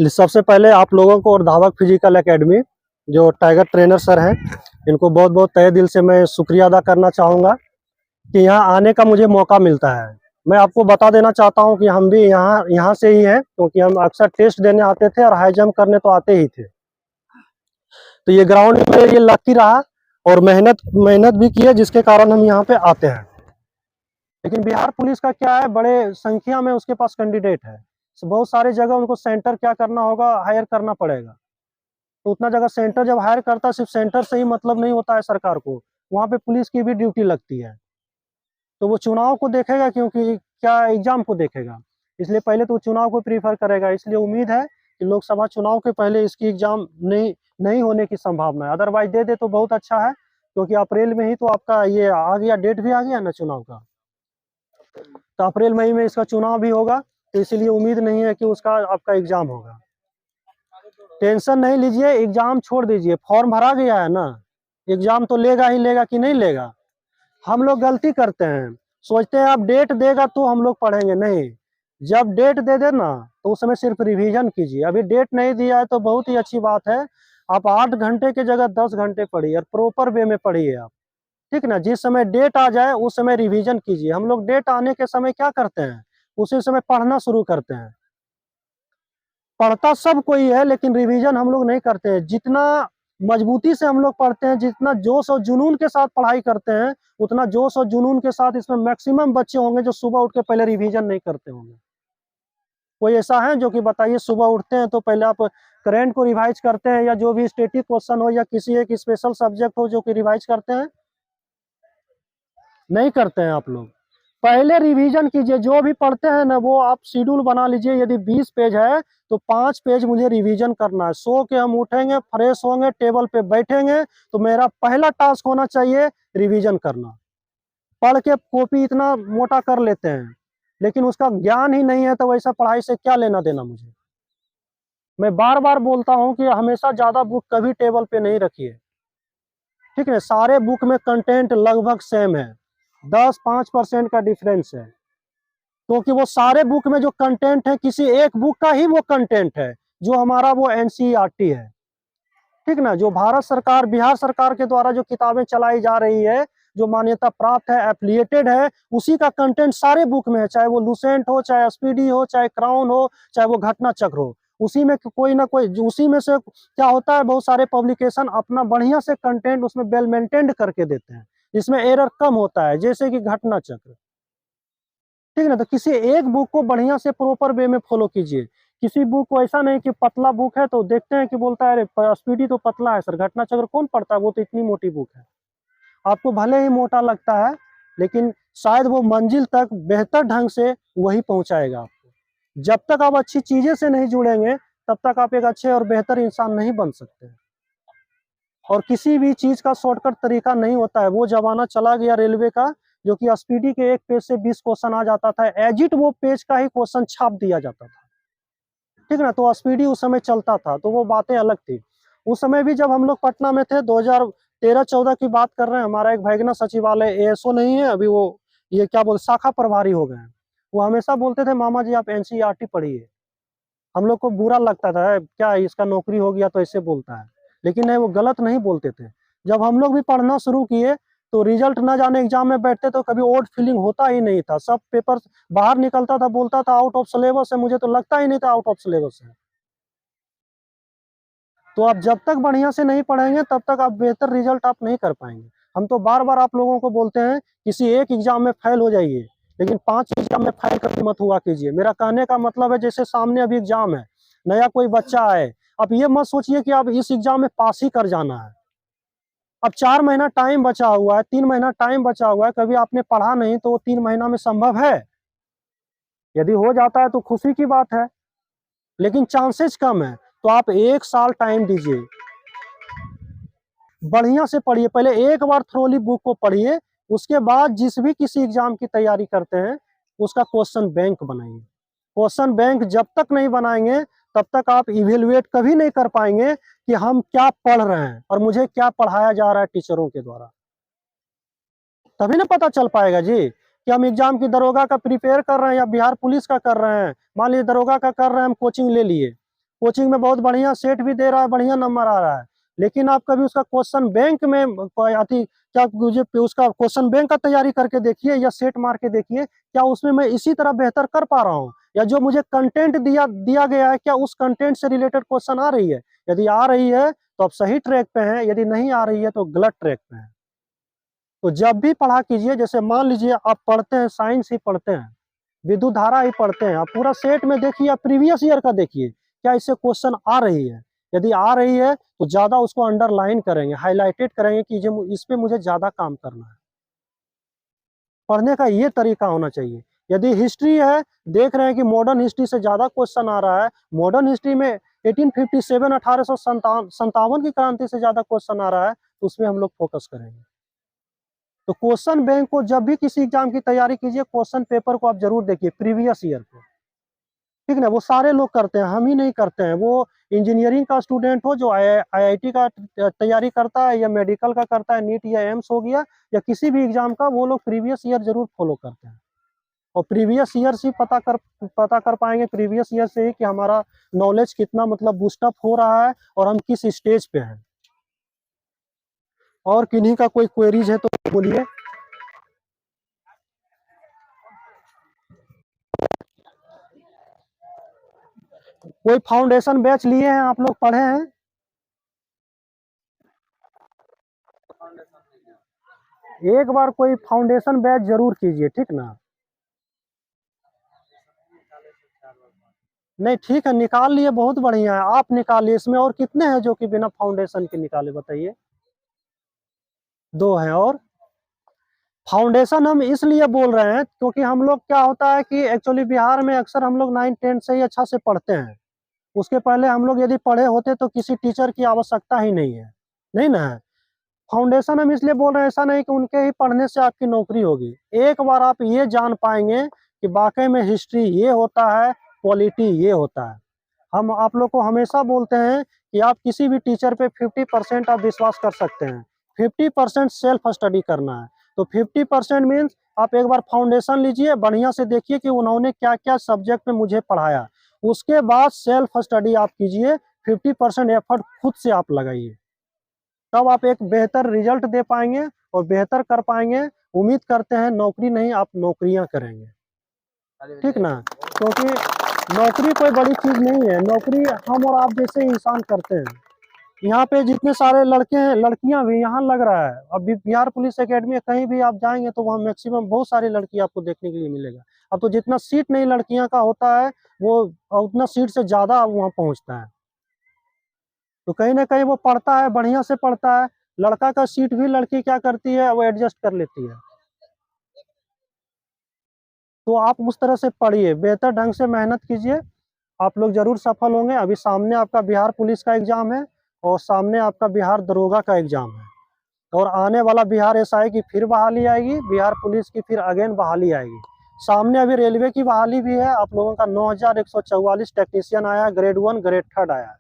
सबसे पहले आप लोगों को और धावक फिजिकल एकेडमी जो टाइगर ट्रेनर सर हैं, इनको बहुत बहुत तहे दिल से मैं शुक्रिया अदा करना चाहूँगा कि यहाँ आने का मुझे मौका मिलता है। मैं आपको बता देना चाहता हूँ कि हम भी यहाँ से ही हैं, क्योंकि हम अक्सर टेस्ट देने आते थे और हाई जंप करने तो आते ही थे। तो ये ग्राउंड में ये लकी रहा और मेहनत भी की है, जिसके कारण हम यहाँ पे आते हैं। लेकिन बिहार पुलिस का क्या है, बड़े संख्या में उसके पास कैंडिडेट है, बहुत सारे जगह उनको सेंटर क्या करना होगा, हायर करना पड़ेगा। तो उतना जगह सेंटर जब हायर करता है, सिर्फ सेंटर से ही मतलब नहीं होता है सरकार को, वहाँ पे पुलिस की भी ड्यूटी लगती है। तो वो चुनाव को देखेगा, क्योंकि क्या एग्जाम को देखेगा, इसलिए पहले तो चुनाव को प्रीफर करेगा। इसलिए उम्मीद है कि लोकसभा चुनाव के पहले इसकी एग्जाम नहीं होने की संभावना है। अदरवाइज दे दे तो बहुत अच्छा है, क्योंकि अप्रैल में ही तो आपका ये आ गया, डेट भी आ गया ना चुनाव का। तो अप्रैल मई में इसका चुनाव भी होगा, तो इसीलिए उम्मीद नहीं है कि उसका आपका एग्जाम होगा। टेंशन नहीं लीजिए, एग्जाम छोड़ दीजिए, फॉर्म भरा गया है ना, एग्जाम तो लेगा ही लेगा कि नहीं लेगा। हम लोग गलती करते हैं, सोचते हैं आप डेट देगा तो हम लोग पढ़ेंगे, नहीं। जब डेट दे दे ना तो उस समय सिर्फ रिवीजन कीजिए। अभी डेट नहीं दिया है तो बहुत ही अच्छी बात है, आप 8 घंटे की जगह 10 घंटे पढ़िए और प्रॉपर वे में पढ़िए आप, ठीक ना। जिस समय डेट आ जाए उस समय रिवीजन कीजिए। हम लोग डेट आने के समय क्या करते हैं, उसी समय पढ़ना शुरू करते हैं। पढ़ता सब कोई है, लेकिन रिवीजन हम लोग नहीं करते हैं। जितना मजबूती से हम लोग पढ़ते हैं, जितना जोश और जुनून के साथ पढ़ाई करते हैं, उतना जोश और जुनून के साथ इसमें मैक्सिमम बच्चे होंगे जो सुबह उठ के पहले रिवीजन नहीं करते होंगे। कोई ऐसा है जो कि बताइए, सुबह उठते हैं तो पहले आप करंट को रिवाइज करते हैं, या जो भी स्टैटिक क्वेश्चन हो या किसी एक स्पेशल सब्जेक्ट हो जो कि रिवाइज करते हैं? नहीं करते हैं आप लोग। पहले रिवीजन कीजिए, जो भी पढ़ते हैं ना वो आप शेड्यूल बना लीजिए। यदि 20 पेज है तो 5 पेज मुझे रिवीजन करना है। सो के हम उठेंगे, फ्रेश होंगे, टेबल पे बैठेंगे, तो मेरा पहला टास्क होना चाहिए रिवीजन करना। पढ़ के कॉपी इतना मोटा कर लेते हैं, लेकिन उसका ज्ञान ही नहीं है, तो वैसा पढ़ाई से क्या लेना देना मुझे। मैं बार बार बोलता हूँ कि हमेशा ज्यादा बुक कभी टेबल पे नहीं रखिए, ठीक है। सारे बुक में कंटेंट लगभग सेम है, 10-5% का डिफरेंस है, क्योंकि वो सारे बुक में जो कंटेंट है किसी एक बुक का ही वो कंटेंट है, जो हमारा वो एनसीईआरटी है, ठीक ना। जो भारत सरकार, बिहार सरकार के द्वारा जो किताबें चलाई जा रही है, जो मान्यता प्राप्त है, एफिलिएटेड है, उसी का कंटेंट सारे बुक में है। चाहे वो लुसेंट हो, चाहे एसपीडी हो, चाहे क्राउन हो, चाहे वो घटना चक्र हो, उसी में कोई ना कोई, उसी में से क्या होता है, बहुत सारे पब्लिकेशन अपना बढ़िया से कंटेंट उसमें वेल मेंटेन्ड करके देते हैं, जिसमें एरर कम होता है, जैसे कि घटना चक्र, ठीक ना। तो किसी एक बुक को बढ़िया से प्रॉपर वे में फॉलो कीजिए। किसी बुक को ऐसा नहीं कि पतला बुक है तो देखते हैं कि बोलता है अरे स्पीडी तो पतला है सर, घटना चक्र कौन पढ़ता है, वो तो इतनी मोटी बुक है। आपको भले ही मोटा लगता है, लेकिन शायद वो मंजिल तक बेहतर ढंग से वही पहुंचाएगा आपको। जब तक आप अच्छी चीजें से नहीं जुड़ेंगे, तब तक आप एक अच्छे और बेहतर इंसान नहीं बन सकते। और किसी भी चीज का शॉर्टकट तरीका नहीं होता है। वो जमाना चला गया रेलवे का, जो कि स्पीडी के एक पेज से 20 क्वेश्चन आ जाता था, एजिट वो पेज का ही क्वेश्चन छाप दिया जाता था, ठीक ना। तो स्पीडी उस समय चलता था, तो वो बातें अलग थी। उस समय भी जब हम लोग पटना में थे, 2013-14 की बात कर रहे हैं, हमारा एक भैगना सचिवालय एएसओ नहीं है अभी, वो ये क्या बोलते, शाखा प्रभारी हो गए हैं। वो हमेशा बोलते थे मामा जी आप एनसीईआरटी पढ़िए। हम लोग को बुरा लगता था, क्या इसका नौकरी हो गया तो ऐसे बोलता है, लेकिन नहीं, वो गलत नहीं बोलते थे। जब हम लोग भी पढ़ना शुरू किए तो रिजल्ट ना जाने एग्जाम में बैठते तो कभी ओड फीलिंग होता ही नहीं था। सब पेपर बाहर निकलता था, बोलता था आउट ऑफ सिलेबस है, मुझे तो लगता ही नहीं था आउट ऑफ सिलेबस है। तो आप जब तक बढ़िया से नहीं पढ़ेंगे तब तक आप बेहतर रिजल्ट आप नहीं कर पाएंगे। हम तो बार बार आप लोगों को बोलते हैं किसी एक एग्जाम में फेल हो जाइए, लेकिन 5 एग्जाम में फेल कभी मत हुआ कीजिए। मेरा कहने का मतलब है, जैसे सामने अभी एग्जाम है, नया कोई बच्चा आए, आप ये मत सोचिए कि आप इस एग्जाम में पास ही कर जाना है। अब 4 महीना टाइम बचा हुआ है, 3 महीना टाइम बचा हुआ है, कभी आपने पढ़ा नहीं तो वो 3 महीना में संभव है? यदि हो जाता है तो खुशी की बात है, लेकिन चांसेस कम है। तो आप 1 साल टाइम दीजिए, बढ़िया से पढ़िए। पहले एक बार थ्रोली बुक को पढ़िए, उसके बाद जिस भी किसी एग्जाम की तैयारी करते हैं उसका क्वेश्चन बैंक बनाइए। क्वेश्चन बैंक जब तक नहीं बनाएंगे तब तक आप इवेलुएट कभी नहीं कर पाएंगे कि हम क्या पढ़ रहे हैं और मुझे क्या पढ़ाया जा रहा है टीचरों के द्वारा। तभी ना पता चल पाएगा जी कि हम एग्जाम की दरोगा का प्रिपेयर कर रहे हैं या बिहार पुलिस का कर रहे हैं। मान लीजिए दरोगा का कर रहे हैं, हम कोचिंग ले लिए, कोचिंग में बहुत बढ़िया सेट भी दे रहा है, बढ़िया नंबर आ रहा है, लेकिन आप कभी उसका क्वेश्चन बैंक में क्या मुझे उसका क्वेश्चन बैंक का तैयारी करके देखिए या सेट मार के देखिए, क्या उसमें मैं इसी तरह बेहतर कर पा रहा हूँ, या जो मुझे कंटेंट दिया गया है क्या उस कंटेंट से रिलेटेड क्वेश्चन आ रही है। यदि आ रही है तो आप सही ट्रैक पे हैं, यदि नहीं आ रही है तो गलत ट्रैक पे हैं। तो जब भी पढ़ा कीजिए, जैसे मान लीजिए आप पढ़ते हैं, साइंस ही पढ़ते हैं, विद्युत धारा ही पढ़ते हैं, आप पूरा सेट में देखिए, प्रीवियस ईयर का देखिए, क्या इससे क्वेश्चन आ रही है। यदि आ रही है तो ज्यादा उसको अंडरलाइन करेंगे, हाईलाइटेड करेंगे कि इस पे मुझे ज्यादा काम करना है। पढ़ने का ये तरीका होना चाहिए। यदि हिस्ट्री है, देख रहे हैं कि मॉडर्न हिस्ट्री से ज्यादा क्वेश्चन आ रहा है, मॉडर्न हिस्ट्री में 1857 1857 की क्रांति से ज्यादा क्वेश्चन आ रहा है, तो उसमें हम लोग फोकस करेंगे। तो क्वेश्चन बैंक को जब भी किसी एग्जाम की तैयारी कीजिए, क्वेश्चन पेपर को आप जरूर देखिए प्रीवियस ईयर को, ठीक ना। वो सारे लोग करते हैं, हम ही नहीं करते हैं। वो इंजीनियरिंग का स्टूडेंट हो जो आईआईटी का तैयारी करता है, या मेडिकल का करता है, नीट या एम्स हो गया, या किसी भी एग्जाम का, वो लोग प्रीवियस ईयर जरूर फॉलो करते हैं। और प्रीवियस ईयर से पता कर पाएंगे प्रीवियस ईयर से ही कि हमारा नॉलेज कितना मतलब बूस्टअप हो रहा है और हम किस स्टेज पे हैं। और किन्हीं का कोई क्वेरीज है तो बोलिए। कोई फाउंडेशन बैच लिए हैं आप लोग, पढ़े हैं? एक बार कोई फाउंडेशन बैच जरूर कीजिए, ठीक ना। नहीं ठीक है, निकाल लिए, बहुत बढ़िया है, आप निकालिए। इसमें और कितने हैं जो कि बिना फाउंडेशन के निकाले, बताइए। 2 हैं। और फाउंडेशन हम इसलिए बोल रहे हैं क्योंकि हम लोग क्या होता है कि एक्चुअली बिहार में अक्सर हम लोग 9-10 से ही अच्छा से पढ़ते हैं। उसके पहले हम लोग यदि पढ़े होते तो किसी टीचर की आवश्यकता ही नहीं है, नहीं ना है। फाउंडेशन हम इसलिए बोल रहे हैं, ऐसा नहीं कि उनके ही पढ़ने से आपकी नौकरी होगी। एक बार आप ये जान पाएंगे कि वाकई में हिस्ट्री ये होता है, पॉलिटी ये होता है। हम आप लोग को हमेशा बोलते हैं कि आप किसी भी टीचर पे 50% आप विश्वास कर सकते हैं, 50% सेल्फ स्टडी करना है। तो 50% मीन्स आप एक बार फाउंडेशन लीजिए, बढ़िया से देखिए कि उन्होंने क्या क्या सब्जेक्ट में मुझे पढ़ाया, उसके बाद सेल्फ स्टडी आप कीजिए, 50% एफर्ट खुद से आप लगाइए, तब आप एक बेहतर रिजल्ट दे पाएंगे और बेहतर कर पाएंगे। उम्मीद करते हैं नौकरी नहीं, आप नौकरियां करेंगे, ठीक ना। क्योंकि नौकरी कोई बड़ी चीज नहीं है, नौकरी हम और आप जैसे इंसान करते हैं। यहाँ पे जितने सारे लड़के हैं, लड़कियां भी यहाँ लग रहा है। अब बिहार पुलिस एकेडमी कहीं भी आप जाएंगे तो वहाँ मैक्सिमम बहुत सारी लड़की आपको देखने के लिए मिलेगा। अब तो जितना सीट नहीं लड़कियां का होता है, वो उतना सीट से ज्यादा वहाँ पहुँचता है। तो कहीं ना कहीं वो पढ़ता है, बढ़िया से पढ़ता है। लड़का का सीट भी लड़की क्या करती है, वो एडजस्ट कर लेती है। तो आप उस तरह से पढ़िए, बेहतर ढंग से मेहनत कीजिए, आप लोग जरूर सफल होंगे। अभी सामने आपका बिहार पुलिस का एग्जाम है और सामने आपका बिहार दरोगा का एग्जाम है, और आने वाला बिहार एसआई की फिर बहाली आएगी, बिहार पुलिस की फिर अगेन बहाली आएगी। सामने अभी रेलवे की बहाली भी है, आप लोगों का 9144 टेक्नीशियन आया, ग्रेड 1 ग्रेड 3 आया,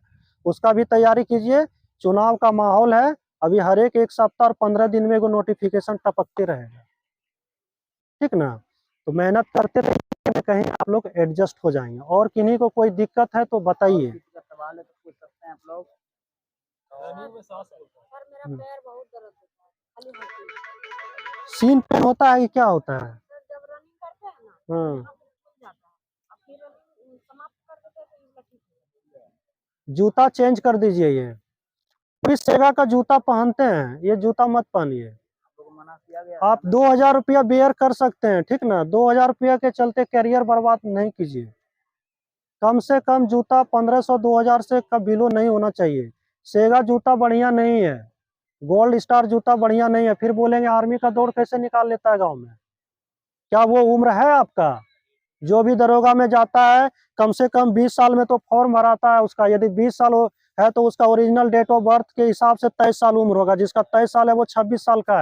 उसका भी तैयारी कीजिए। चुनाव का माहौल है, अभी हर एक सप्ताह और 15 दिन में वो नोटिफिकेशन टपकते रहेगा, ठीक ना। तो मेहनत करते रहिए, कहीं ना कहीं आप लोग एडजस्ट हो जाएंगे। और किन्हीं को कोई दिक्कत है तो बताइए। सवाल है तो पूछ सकते हैं आप लोग। सर मेरा पैर बहुत दर्द होता है, खाली सीन पेन होता है कि क्या होता है? सर जब रनिंग करते हैं ना हाँ, तो खुल जाता है, अब फिर रनिंग समाप्त कर देते हैं तो ये ठीक हो जाता है। जूता चेंज कर दीजिए। ये भी सेगा का जूता पहनते हैं, ये जूता मत पहनिए। मना किया गया। आप 2000 रुपया बेयर कर सकते हैं, ठीक ना। 2000 रुपया के चलते करियर बर्बाद नहीं कीजिए। कम से कम जूता 1500-2000 से का बिलो नहीं होना चाहिए। सेगा जूता बढ़िया नहीं है, गोल्ड स्टार जूता बढ़िया नहीं है। फिर बोलेंगे आर्मी का दौड़ कैसे निकाल लेता है गांव में। क्या वो उम्र है आपका? जो भी दरोगा में जाता है कम से कम 20 साल में तो फॉर्म भराता है उसका। यदि 20 साल है तो उसका ओरिजिनल डेट ऑफ बर्थ के हिसाब से 23 साल उम्र होगा, जिसका 23 साल है वो 26 साल का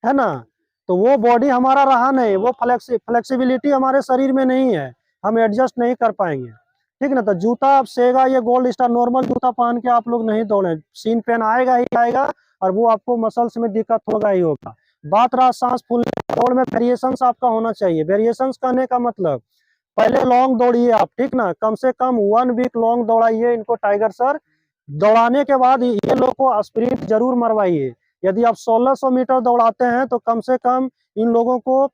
है ना। तो वो बॉडी हमारा रहा नहीं, वो फ्लेक्सिबिलिटी हमारे शरीर में नहीं है, हम एडजस्ट नहीं कर पाएंगे, ठीक ना। तो जूता आप सेगा, ये गोल्ड स्टार नॉर्मल जूता पहन के आप लोग नहीं दौड़े, सीन पेन आएगा ही आएगा और वो आपको मसल्स में दिक्कत होगा ही होगा। बात रहा सांस फूलने दौड़ में वेरिएशंस आपका होना चाहिए। वेरिएशंस करने का मतलब पहले लॉन्ग दौड़िए आप, ठीक ना, कम से कम 1 वीक लॉन्ग दौड़ाइए इनको टाइगर सर। दौड़ाने के बाद ये लोग को स्प्रिंट जरूर मरवाइए। यदि आप 1600 मीटर दौड़ाते हैं तो कम से कम इन लोगों को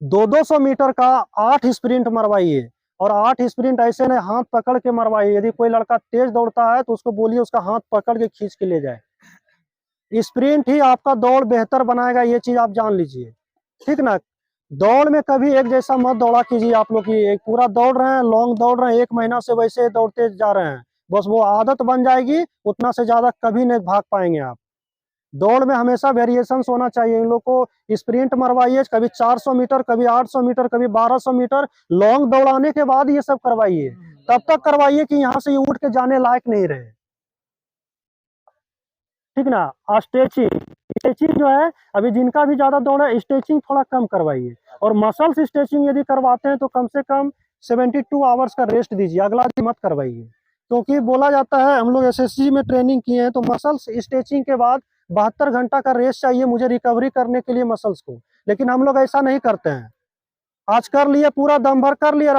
200 मीटर का 8 स्प्रिंट मरवाइए। और 8 स्प्रिंट ऐसे नहीं, हाथ पकड़ के मरवाइए। यदि कोई लड़का तेज दौड़ता है तो उसको बोलिए उसका हाथ पकड़ के खींच के ले जाए। स्प्रिंट ही आपका दौड़ बेहतर बनाएगा, ये चीज आप जान लीजिए, ठीक ना। दौड़ में कभी एक जैसा मत दौड़ा कीजिए आप लोग की। एक पूरा दौड़ रहे हैं, लॉन्ग दौड़ रहे हैं, 1 महीना से वैसे दौड़ते जा रहे हैं, बस वो आदत बन जाएगी, उतना से ज्यादा कभी नहीं भाग पाएंगे आप। दौड़ में हमेशा वेरिएशन होना चाहिए। इन लोग को स्प्रिंट मरवाइए, कभी 400 मीटर, कभी 800 मीटर, कभी 1200 मीटर। लॉन्ग दौड़ाने के बाद ये सब करवाइए, तब तक करवाइए कि यहाँ से ये उठ के जाने लायक नहीं रहे, ठीक ना। स्ट्रेचिंग, स्ट्रेचिंग जो है अभी जिनका भी ज्यादा दौड़ है, स्ट्रेचिंग थोड़ा कम करवाइए। और मसल्स स्ट्रेचिंग यदि करवाते हैं तो कम से कम 72 आवर्स का रेस्ट दीजिए, अगला दिन मत करवाइए। क्योंकि बोला जाता है, हम लोग एसएससी में ट्रेनिंग किए हैं, तो मसल्स स्ट्रेचिंग के बाद 72 घंटा का रेस्ट चाहिए मुझे रिकवरी करने के लिए मसल्स को। लेकिन हम लोग ऐसा नहीं करते हैं। आज कर लिए, पूरा दम भर कर लिए, और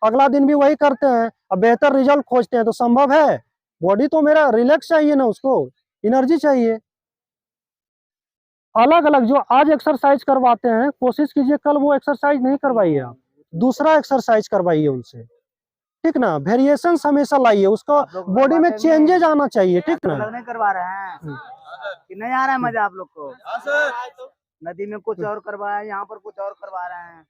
अगला दिन भी वही करते हैं। अब बेहतर रिजल्ट खोजते हैं तो संभव है? बॉडी तो मेरा रिलैक्स चाहिए ना, उसको एनर्जी चाहिए। अलग अलग जो आज एक्सरसाइज करवाते हैं, कोशिश कीजिए कल वो एक्सरसाइज नहीं करवाइए आप, दूसरा एक्सरसाइज करवाइए उनसे, ठीक ना। वेरिएशंस हमेशा लाइए, उसको बॉडी में चेंजेज आना चाहिए, ठीक ना। नहीं करवा रहे हैं कि नहीं आ रहा है मजा आप लोग को? नदी में कुछ और करवाया, यहाँ पर कुछ और करवा रहे हैं।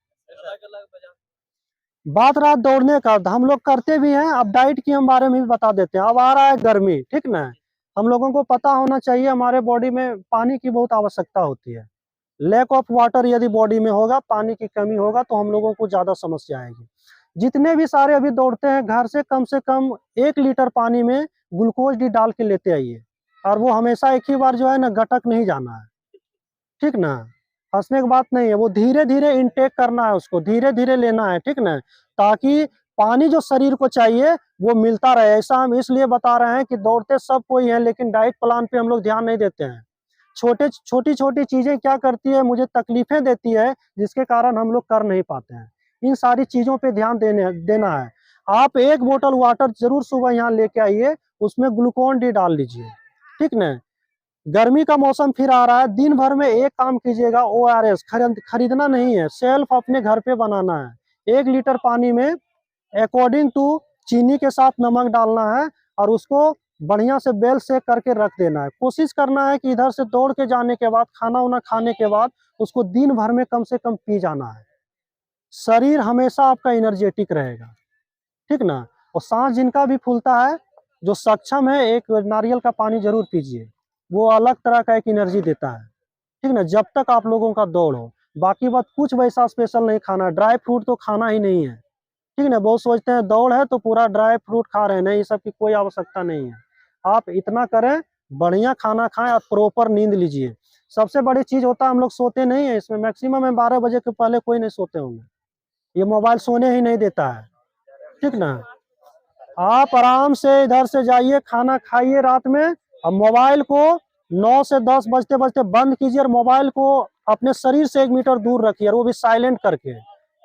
बात रहा दौड़ने का, हम लोग करते भी हैं। अब डाइट की हम बारे में भी बता देते हैं। अब आ रहा है गर्मी, ठीक ना, हम लोगों को पता होना चाहिए हमारे बॉडी में पानी की बहुत आवश्यकता होती है। लैक ऑफ वाटर यदि बॉडी में होगा, पानी की कमी होगा, तो हम लोगों को ज्यादा समस्या आएगी। जितने भी सारे अभी दौड़ते हैं, घर से कम 1 लीटर पानी में ग्लूकोज डी डाल के लेते आइए। और वो हमेशा एक ही बार जो है ना, गटक नहीं जाना है, ठीक ना। हंसने की बात नहीं है, वो धीरे धीरे इनटेक करना है, उसको धीरे धीरे लेना है, ठीक ना, ताकि पानी जो शरीर को चाहिए वो मिलता रहे। ऐसा हम इसलिए बता रहे हैं कि दौड़ते सब कोई है, लेकिन डाइट प्लान पे हम लोग ध्यान नहीं देते हैं। छोटी छोटी चीजें क्या करती है, मुझे तकलीफें देती है, जिसके कारण हम लोग कर नहीं पाते हैं। इन सारी चीजों पे ध्यान देना है। आप 1 बोतल वाटर जरूर सुबह यहाँ लेके आइए, उसमें ग्लूकोन डी डाल लीजिए, ठीक ना। गर्मी का मौसम फिर आ रहा है, दिन भर में एक काम कीजिएगा, ORS खरीदना नहीं है, सेल्फ अपने घर पे बनाना है। 1 लीटर पानी में अकॉर्डिंग टू चीनी के साथ नमक डालना है, और उसको बढ़िया से बेल सेक करके रख देना है। कोशिश करना है कि इधर से दौड़ के जाने के बाद, खाना वाना खाने के बाद, उसको दिन भर में कम से कम पी जाना है। शरीर हमेशा आपका एनर्जेटिक रहेगा, ठीक ना। और सांस जिनका भी फूलता है, जो सक्षम है, एक नारियल का पानी जरूर पीजिए, वो अलग तरह का एक एनर्जी देता है, ठीक ना, जब तक आप लोगों का दौड़ हो। बाकी बात कुछ वैसा स्पेशल नहीं खाना, ड्राई फ्रूट तो खाना ही नहीं है, ठीक ना। बहुत सोचते हैं दौड़ है तो पूरा ड्राई फ्रूट खा रहे हैं, नहीं, ये सब की कोई आवश्यकता नहीं है। आप इतना करें, बढ़िया खाना खाएं और प्रॉपर नींद लीजिए। सबसे बड़ी चीज होता है, हम लोग सोते नहीं है इसमें, मैक्सिमम में 12 बजे के पहले कोई नहीं सोते होंगे। ये मोबाइल सोने ही नहीं देता है, ठीक ना। आप आराम से इधर से जाइए, खाना खाइए रात में, अब मोबाइल को 9 से 10 बजते बजते बंद कीजिए, और मोबाइल को अपने शरीर से 1 मीटर दूर रखिए, और वो भी साइलेंट करके,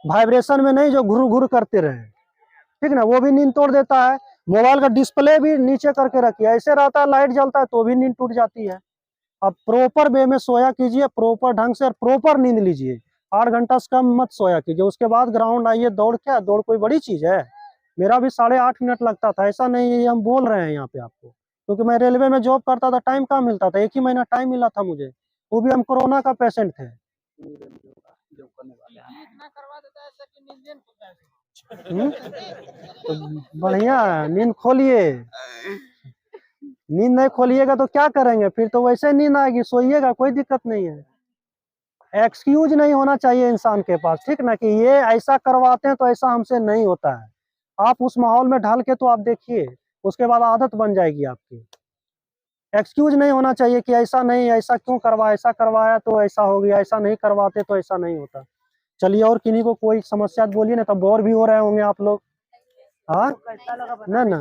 वाइब्रेशन में नहीं जो घुर घुर करते रहे, ठीक ना, वो भी नींद तोड़ देता है। मोबाइल का डिस्प्ले भी नीचे करके रखिए, ऐसे रहता है लाइट जलता है तो भी नींद टूट जाती है। अब प्रॉपर वे में सोया कीजिए, प्रॉपर ढंग से, प्रॉपर नींद लीजिए। 8 घंटा से कम मत सोया कीजिए। उसके बाद ग्राउंड आइए, दौड़, क्या दौड़ कोई बड़ी चीज है? मेरा भी 8.5 मिनट लगता था, ऐसा नहीं है हम बोल रहे हैं यहाँ पे आपको, क्योंकि मैं रेलवे में जॉब करता था, टाइम कहाँ मिलता था, 1 ही महीना टाइम मिला था मुझे, वो भी हम कोरोना का पेशेंट थे। तो बढ़िया, नींद खोलिए। नींद नहीं खोलिएगा तो क्या करेंगे फिर? तो वैसे नींद आएगी, सोइएगा, कोई दिक्कत नहीं है। एक्सक्यूज नहीं होना चाहिए इंसान के पास, ठीक ना, कि ये ऐसा करवाते हैं तो ऐसा हमसे नहीं होता है। आप उस माहौल में ढल के तो आप देखिए, उसके बाद आदत बन जाएगी आपकी। एक्सक्यूज नहीं होना चाहिए कि ऐसा नहीं, ऐसा क्यों करवाया, ऐसा करवाया तो ऐसा हो गया, ऐसा नहीं करवाते तो ऐसा नहीं होता। चलिए, और किन्हीं को कोई समस्या बोलिए ना, तब बोर भी हो रहे होंगे आप लोग। हाँ, ना ना।